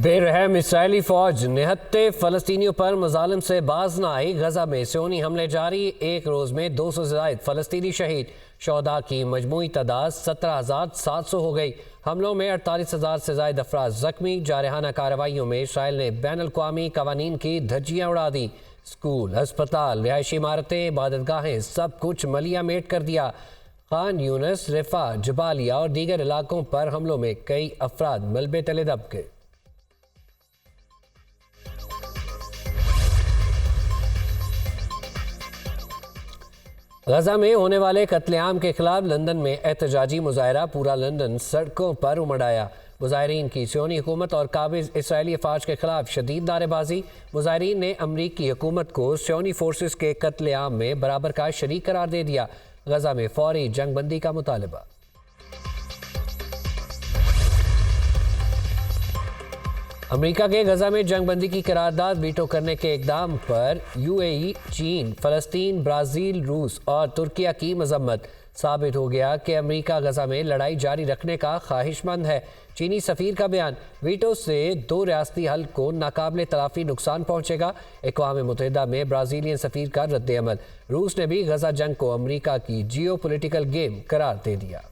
बेरहम इसराइली फौज निहत्ते फलस्तीनियों पर मजालिम से बाज न आई। गजा में सियोनी हमले जारी, एक रोज में 200 से ज्यादा फलस्तीनी शहीद। शोहदा की मजमूई तादाद 17,700 हो गई। हमलों में 48,000 से ज्यादा अफराद जख्मी। जारहाना कार्रवाइयों में इसराइल ने बैन अल-अक़वामी कवानीन की धज्जियां उड़ा दी। स्कूल, अस्पताल, रिहायशी इमारतें, इबादतगाहें, सब कुछ मलिया मेट कर दिया। खान यूनिस, रिफा, जबालिया और दीगर इलाकों पर हमलों में कई अफराद मलबे तले दब गए। गजा में होने वाले कत्लेआम के खिलाफ लंदन में एहतजाजी मुजाहरा, पूरा लंदन सड़कों पर उमड़ आया। मुजाहरीन की सियोनी हुकूमत और काबिज इसराइली अफवाज के खिलाफ शदीद नारेबाजी। मुजाहरीन ने अमरीकी हुकूमत को सियोनी फोर्सेस के कत्लेआम में बराबर का शरीक करार दे दिया। गजा में फौरी जंगबंदी का मुतालबा। अमेरिका के गजा में जंगबंदी की करारदाद वीटो करने के इकदाम पर यूएई, चीन, फलस्तीन, ब्राज़ील, रूस और तुर्किया की मजम्मत। साबित हो गया कि अमेरिका गजा में लड़ाई जारी रखने का ख्वाहिशमंद है। चीनी सफ़ीर का बयान, वीटो से 2 रियासती हल को नाकाबिले तलाफी नुकसान पहुंचेगा। अक़वाम मुत्तहिदा में ब्राज़ीलियन सफ़ीर का रद्द-ए-अमल। रूस ने भी गजा जंग को अमेरिका की जियो पॉलिटिकल गेम करार दे दिया।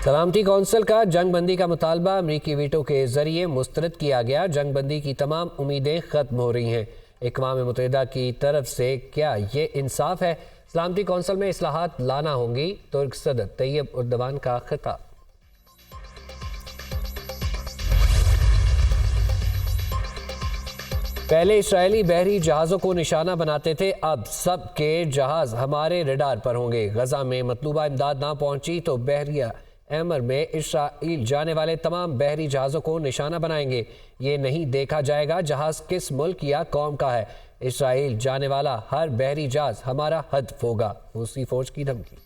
सलामती कौंसिल का जंगबंदी का मुतालबा अमरीकी वीटो के जरिए मुस्तरद किया गया। जंगबंदी की तमाम उम्मीदें खत्म हो रही हैं। अक़वाम मुत्तहिदा की तरफ से क्या ये इंसाफ है? सलामती कौंसिल में इस्लाहात लाना होंगी। तुर्क सदर तैयब उर्दवान का खिताब। पहले इस्राएली बहरी जहाज़ों को निशाना बनाते थे, अब सब के जहाज़ हमारे रडार पर होंगे। गजा में मतलूबा इमदाद ना पहुंची तो बहरिया एमर में इस्राइल जाने वाले तमाम बहरी जहाज़ों को निशाना बनाएंगे। ये नहीं देखा जाएगा जहाज़ किस मुल्क या कौम का है। इस्राइल जाने वाला हर बहरी जहाज़ हमारा हदफ होगा। रूसी फौज की धमकी।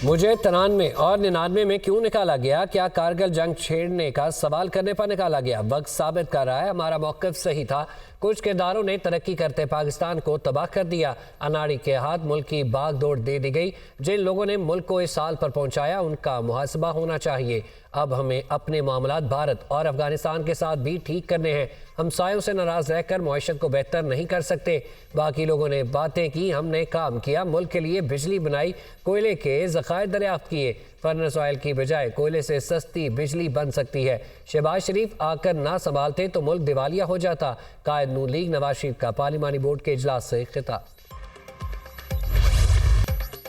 मुझे 93 और 99 में क्यों निकाला गया? क्या कारगिल जंग छेड़ने का सवाल करने पर निकाला गया? वक्त साबित कर रहा है हमारा मौक़िफ़ सही था। कुछ किरदारों ने तरक्की करते पाकिस्तान को तबाह कर दिया। अनाड़ी के हाथ मुल्क की भाग दौड़ दे दी गई। जिन लोगों ने मुल्क को इस हाल पर पहुंचाया उनका मुहासबा होना चाहिए। अब हमें अपने मामलात भारत और अफगानिस्तान के साथ भी ठीक करने हैं। हमसायों से नाराज रहकर मुआशरत को बेहतर नहीं कर सकते। बाकी लोगों ने बातें की, हमने काम किया। मुल्क के लिए बिजली बनाई, कोयले के ज़खायर दरियाफ्त किए। फर्नेस ऑयल की बजाय कोयले से सस्ती बिजली बन सकती है। शहबाज शरीफ आकर ना संभालते तो मुल्क दिवालिया हो जाता। कायद नून लीग नवाज शरीफ का पार्लिमानी बोर्ड के इजलास से खिताब।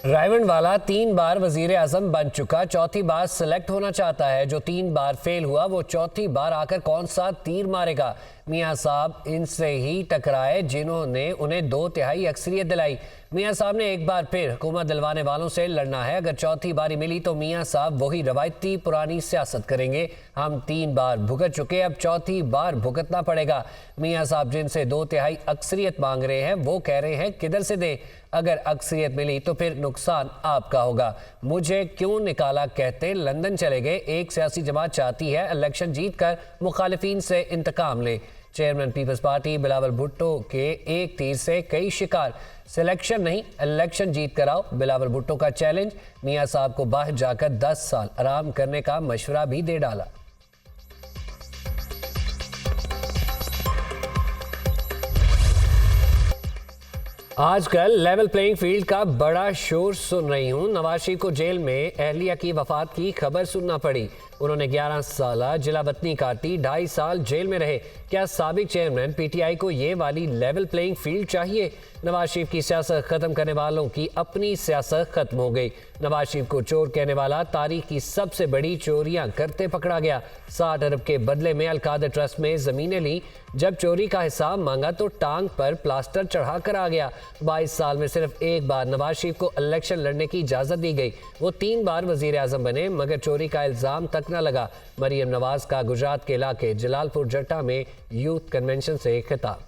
रायवंडवाला 3 बार वजीर आजम बन चुका, 4थी बार सिलेक्ट होना चाहता है। जो 3 बार फेल हुआ वो 4थी बार आकर कौन सा तीर मारेगा? मियाँ साहब इनसे ही टकराए जिन्होंने उन्हें 2/3 अक्सरियत दिलाई। मियाँ साहब ने एक बार फिर हुकूमत दिलवाने वालों से लड़ना है। अगर 4थी बारी मिली तो मियाँ साहब वही रवायती पुरानी सियासत करेंगे। हम 3 बार भुगत चुके, अब 4थी बार भुगतना पड़ेगा। मियाँ साहब जिनसे 2/3 अक्सरियत मांग रहे हैं वो कह रहे हैं किधर से दे। अगर अक्सरियत मिली तो फिर नुकसान आपका होगा। मुझे क्यों निकाला कहते लंदन चले गए। एक सियासी जमात चाहती है इलेक्शन जीत कर मुखालिफिन से इंतकाम ले। Chairman Peoples Party Bilawal Bhutto के एक तीर से कई शिकार। सिलेक्शन नहीं इलेक्शन जीत कर आओ, बिलावल भुट्टो का चैलेंज। मियाँ साहब को बाहर जाकर 10 साल आराम करने का मशवरा भी दे डाला। आजकल लेवल प्लेइंग फील्ड का बड़ा शोर सुन रही हूँ। नवाज शरीफ को जेल में अहलिया की वफात की खबर सुनना पड़ी। उन्होंने 11 साल जिला वतनी काटी, 2.5 साल जेल में रहे। क्या साबिक चेयरमैन पीटीआई को ये वाली लेवल प्लेइंग फील्ड चाहिए? नवाज शरीफ की सियासत खत्म करने वालों की अपनी सियासत खत्म हो गई। नवाज शरीफ को चोर कहने वाला तारीख की सबसे बड़ी चोरियां करते पकड़ा गया। 60 अरब के बदले में अलकादर ट्रस्ट में जमीनें ली। जब चोरी का हिसाब मांगा तो टांग पर प्लास्टर चढ़ा कर आ गया। 22 साल में सिर्फ एक बार नवाज शरीफ को इलेक्शन लड़ने की इजाजत दी गई। वो 3 बार वजीर आजम बने मगर चोरी का इल्जाम तक न लगा। मरियम नवाज का गुजरात के इलाके जलालपुर जट्टा में यूथ कन्वेंशन से खिताब।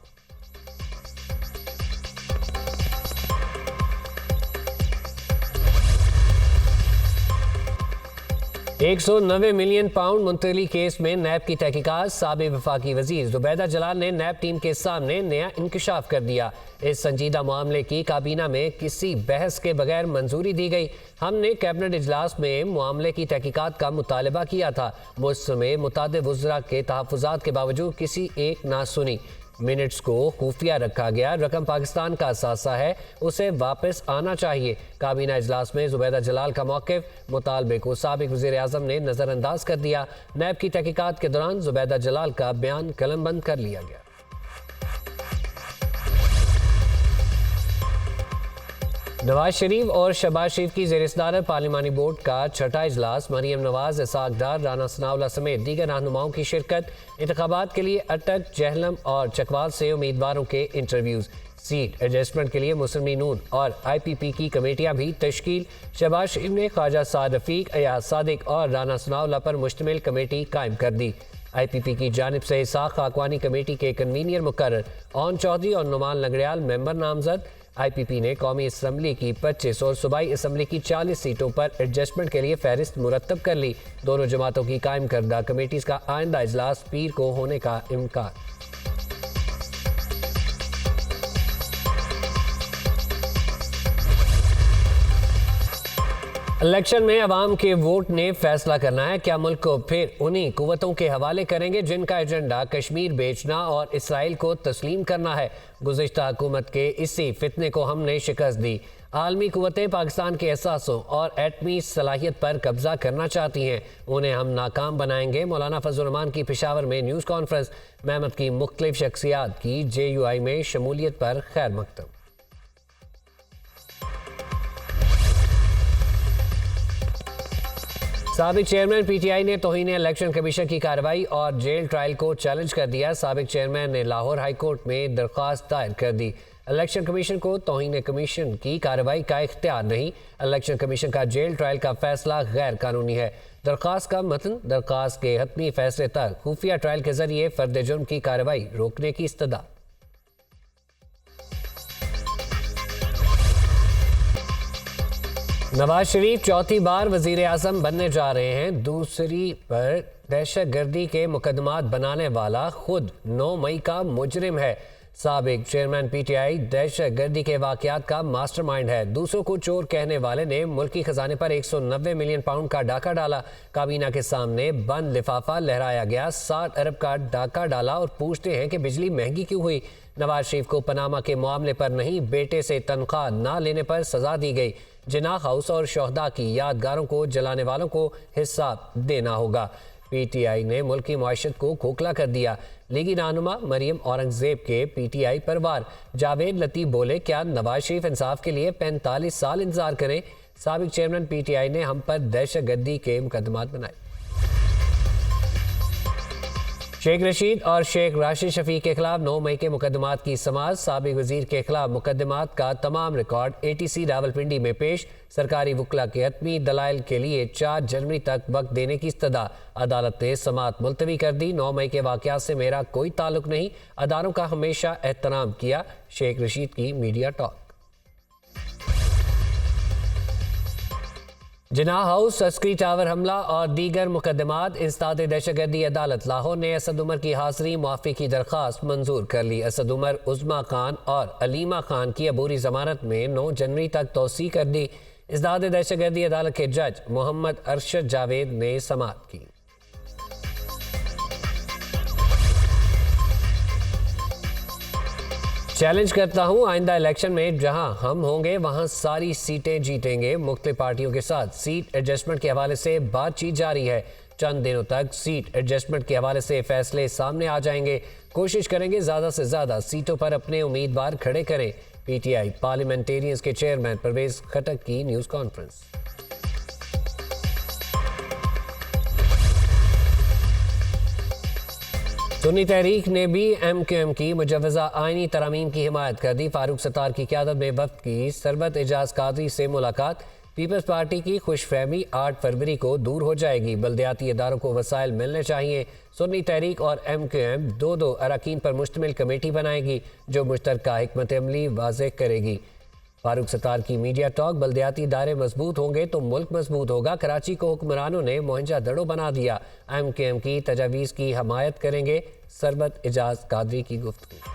190 मिलियन पाउंड मुंतकली केस में नैब की तहकीकात। साबिक वफाकी वजीर जुबैदा जलाल ने नैब टीम के सामने नया इंकशाफ कर दिया। इस संजीदा मामले की काबीना में किसी बहस के बगैर मंजूरी दी गई। हमने कैबिनेट इजलास में मामले की तहकीकात का मुतालबा किया था। मुझसे मुतादिद वज़रा के तहफ़्फ़ुज़ात के बावजूद किसी एक ना सुनी। मिनट्स को खुफिया रखा गया। रकम पाकिस्तान का असासा है, उसे वापस आना चाहिए। काबीना इजलास में जुबैदा जलाल का मौक़िफ़, मुतालबे को साबिक वज़ीर आज़म ने नज़रअंदाज कर दिया। नैब की तहकीकात के दौरान जुबैदा जलाल का बयान कलमबंद कर लिया गया। नवाज शरीफ और शहबाज शरीफ की ज़ेर सदारत पार्लिमानी बोर्ड का छठा इजलास। मरीम नवाज, इसाक डार, राना सनाउल्लाह समेत दीगर रहनुमाओं की शिरकत। इंतखाबात के लिए अटक, जहलम और चकवाल से उम्मीदवारों के इंटरव्यूज़। सीट एडजस्टमेंट के लिए मुस्लिम लीग नून और IPP की कमेटियां भी तश्कील। शहबाज शरीफ ने ख्वाजा साद रफीक, अयाज सादिक और राना सनाउल्लाह पर मुश्तमिल कमेटी कायम कर दी। IPP की जानिब से इसाक खाकवानी कमेटी के कन्वीनियर मुकर्रर, ओन चौधरी और नुमान लंगड़ियाल मेंबर नामजद। IPP ने कौमी असम्बली की 25 और सूबाई असम्बली की 40 सीटों पर एडजस्टमेंट के लिए फहरिस्त मुरतब कर ली। दोनों जमातों की कायम करदा कमेटीज का आइंदा इजलास पीर को होने का इम्कान। इलेक्शन में अवाम के वोट ने फैसला करना है। क्या मुल्क को फिर उन्हीं कुव्वतों के हवाले करेंगे जिनका एजेंडा कश्मीर बेचना और इसराइल को तस्लीम करना है। गुज़िश्ता हुकूमत के इसी फितने को हमने शिकस्त दी। आलमी कुव्वतें पाकिस्तान के एहसासों और एटमी सलाहियत पर कब्जा करना चाहती हैं, उन्हें हम नाकाम बनाएंगे। मौलाना फजल रहमान की पेशावर में न्यूज़ कॉन्फ्रेंस। महमद की मुख्तलिफ शख्सियात की JUI में शमूलियत पर खैर मकतब। साबिक चेयरमैन PTI ने तौहीन इलेक्शन कमीशन की कार्रवाई और जेल ट्रायल को चैलेंज कर दिया। साबिक चेयरमैन ने लाहौर हाई कोर्ट में दरख्वास्त दायर कर दी। इलेक्शन कमीशन को तौहीन कमीशन की कार्रवाई का इख्तियार नहीं। इलेक्शन कमीशन का जेल ट्रायल का फैसला गैर कानूनी है। दरख्वास्त का मतन, दरख्वास्त के हतमी फैसले तक खुफिया ट्रायल के जरिए फर्द जुर्म की कार्रवाई रोकने की इस्तदा। नवाज शरीफ चौथी बार वजीर आज़म बनने जा रहे हैं। दूसरी पर दहशत गर्दी के मुकदमात बनाने वाला खुद 9 मई का मुजरिम है। साबिक चेयरमैन PTI दहशत गर्दी के वाक़यात का मास्टरमाइंड है। दूसरों को चोर कहने वाले ने मुल्की खजाने पर 190 मिलियन पाउंड का डाका डाला। काबीना के सामने बंद लिफाफा लहराया गया। 60 अरब का डाका डाला और पूछते हैं कि बिजली महंगी क्यों हुई। नवाज शरीफ को पनामा के मामले पर नहीं, बेटे से तनख्वाह ना लेने पर सजा दी गई। जिनाह हाउस और शोहदा की यादगारों को जलाने वालों को हिसाब देना होगा। PTI ने मुल्क की मुआशरत को खोखला कर दिया। लीगी रहनुमा मरियम औरंगजेब के PTI पर वार। जावेद लतीफ़ बोले, क्या नवाज शरीफ इंसाफ के लिए 45 साल इंतजार करें। साबिक चेयरमैन PTI ने हम पर दहशत गर्दी के मुकदमात बनाए। शेख रशीद और शेख राशिद शफीक के खिलाफ 9 मई के मुकदमात की समाअत। साबिक वजीर के खिलाफ मुकदमात का तमाम रिकॉर्ड ATC रावलपिंडी में पेश। सरकारी वकला के हतमी दलाइल के लिए 4 जनवरी तक वक्त देने की इस्तदा। अदालत ने समाअत मुलतवी कर दी। 9 मई के वाक़यात से मेरा कोई ताल्लुक नहीं, अदारों का हमेशा एहतराम किया। शेख रशीद की media talk. Jinnah house, Askari tower हमला और दीगर मुकदमात। इंसदाद दहशतगर्दी अदालत लाहौर ने असद उमर की हाजिरी मुआफ़ी की दरख्वास्त मंजूर कर ली। असद उमर, उज़्मा खान और अलीमा खान की अबूरी जमानत में 9 जनवरी तक तोसी कर दी। इंसदाद दहशतगर्दी अदालत के जज मोहम्मद अरशद जावेद ने समाअत की। चैलेंज करता हूं, आइंदा इलेक्शन में जहां हम होंगे वहां सारी सीटें जीतेंगे। मुख्तलिफ पार्टियों के साथ सीट एडजस्टमेंट के हवाले से बातचीत जारी है। चंद दिनों तक सीट एडजस्टमेंट के हवाले से फैसले सामने आ जाएंगे। कोशिश करेंगे ज़्यादा से ज़्यादा सीटों पर अपने उम्मीदवार खड़े करें। PTI पार्लियामेंटेरियंस के चेयरमैन परवेज खटक की न्यूज़ कॉन्फ्रेंस। सुन्नी तहरीक ने भी MQM की मुजवज़ा आइनी तरामीम की हिमायत कर दी। फारूक सत्तार की क़यादत में वफ़द की सरबत एजाज कादरी से मुलाकात। पीपल्स पार्टी की खुशफहमी 8 फरवरी को दूर हो जाएगी। बल्दियाती इदारों को वसाइल मिलने चाहिए। सुन्नी तहरीक और MQM 2 अरकान पर मुश्तमिल कमेटी बनाएगी जो मुश्तरका हिकमत अमली वाज़ेह करेगी। फारूक सत्तार की मीडिया टॉक, बल्दियाती दायरे मजबूत होंगे तो मुल्क मजबूत होगा। कराची को हुक्मरानों ने मोहंजा-दड़ो बना दिया। MKM की तजावीज़ की हमायत करेंगे। सरबत एजाज कादरी की गुफ्तगू।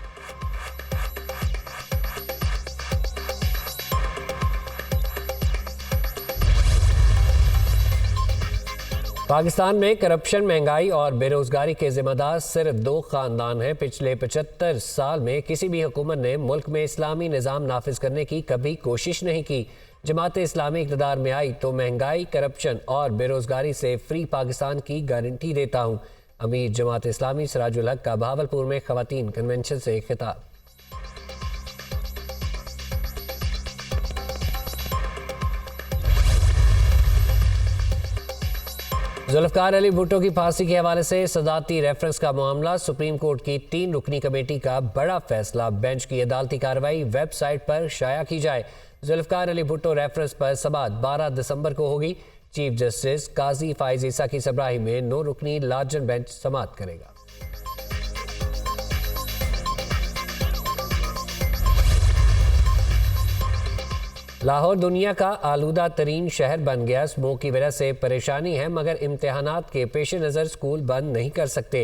पाकिस्तान में करप्शन, महंगाई और बेरोजगारी के जिम्मेदार सिर्फ 2 खानदान हैं। पिछले 75 साल में किसी भी हुकूमत ने मुल्क में इस्लामी निज़ाम नाफिज करने की कभी कोशिश नहीं की। जमात इस्लामी इक़्तिदार में आई तो महंगाई, करप्शन और बेरोजगारी से फ्री पाकिस्तान की गारंटी देता हूँ। अमीर जमात इस्लामी सिराजुल हक का बहावलपुर में ख़वातीन कन्वेंशन से खिताब। जुल्फ़िकार अली भुट्टो की फांसी के हवाले से सदाती रेफरेंस का मामला, सुप्रीम कोर्ट की 3 रुकनी कमेटी का बड़ा फैसला। बेंच की अदालती कार्रवाई वेबसाइट पर शाया की जाए। जुल्फ़िकार अली भुट्टो रेफरेंस पर समाअत 12 दिसंबर को होगी। चीफ जस्टिस काजी फाइज ईसा की सरबराही में 9 रुकनी लार्जर बेंच समाअत करेगा। लाहौर दुनिया का आलूदा तरीन शहर बन गया। स्मोक की वजह से परेशानी है, मगर इम्तिहानात के पेश नज़र स्कूल बंद नहीं कर सकते।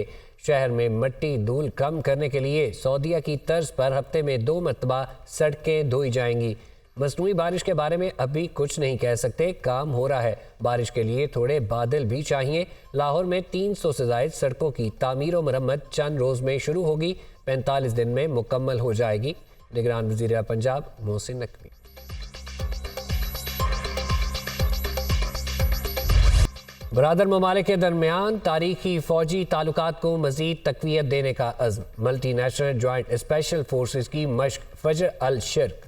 शहर में मिट्टी धूल कम करने के लिए सऊदीया की तर्ज पर हफ्ते में 2 मरतबा सड़कें धोई जाएंगी। मसनूई बारिश के बारे में अभी कुछ नहीं कह सकते, काम हो रहा है। बारिश के लिए थोड़े बादल भी चाहिए। लाहौर में 300 से ज़ायद सड़कों की तामीर व मरम्मत चंद रोज़ में शुरू होगी, 45 दिन में मुकम्मल हो जाएगी। निगरान वज़ीर पंजाब मोहसिन नकवी। बरादर ममालिक के दरमियान तारीखी फ़ौजी ताल्लुकात को मज़ीद तक़वियत देने का अज़्म। Multi national joint special forces की मश्क फजर अल शर्क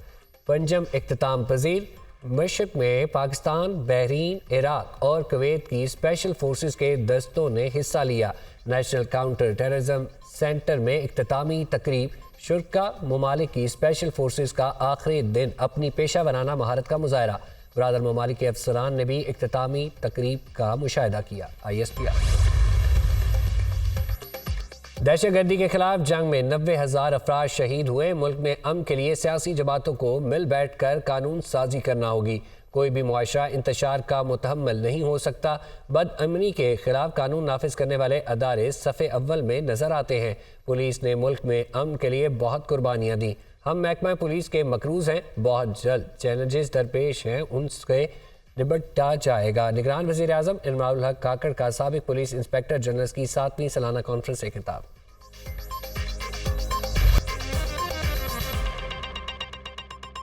पंजम इख्तिताम पजीर। मशक में पाकिस्तान, बहरीन, इराक और कुवैत की स्पेशल फोर्सेस के दस्तों ने हिस्सा लिया। नेशनल काउंटर टेररिज्म सेंटर में इख्तितामी तकरीब। शुरका ममालिक की स्पेशल फोर्सेस का आखिरी दिन अपनी पेशा वराना महारत का मुजाहरा। बरादर ममालिक के अफसरान ने भी इख्तितामी तकरीब का मुशाहिदा किया। ISPR। दहशतगर्दी के खिलाफ जंग में 90,000 अफराद शहीद हुए। मुल्क में अमन के लिए सियासी जमातों को मिल बैठ कर कानून साजी करना होगी। कोई भी मुआशरा इंतशार का मुतहम्मल नहीं हो सकता। बदअमनी के खिलाफ कानून नाफिज करने वाले अदारे सफ़े अव्वल में नजर आते हैं। पुलिस ने मुल्क में अमन के लिए बहुत कुर्बानियाँ दी। हम महकमा पुलिस के मकरूज हैं। बहुत जल्द चैलेंजेस दरपेश हैं, उनसे निपटा जाएगा। निगरान वज़ीर आज़म इमामुल हक काकड़ का साबिक पुलिस इंस्पेक्टर जनरल की 7वीं सालाना कॉन्फ्रेंस से खिताब।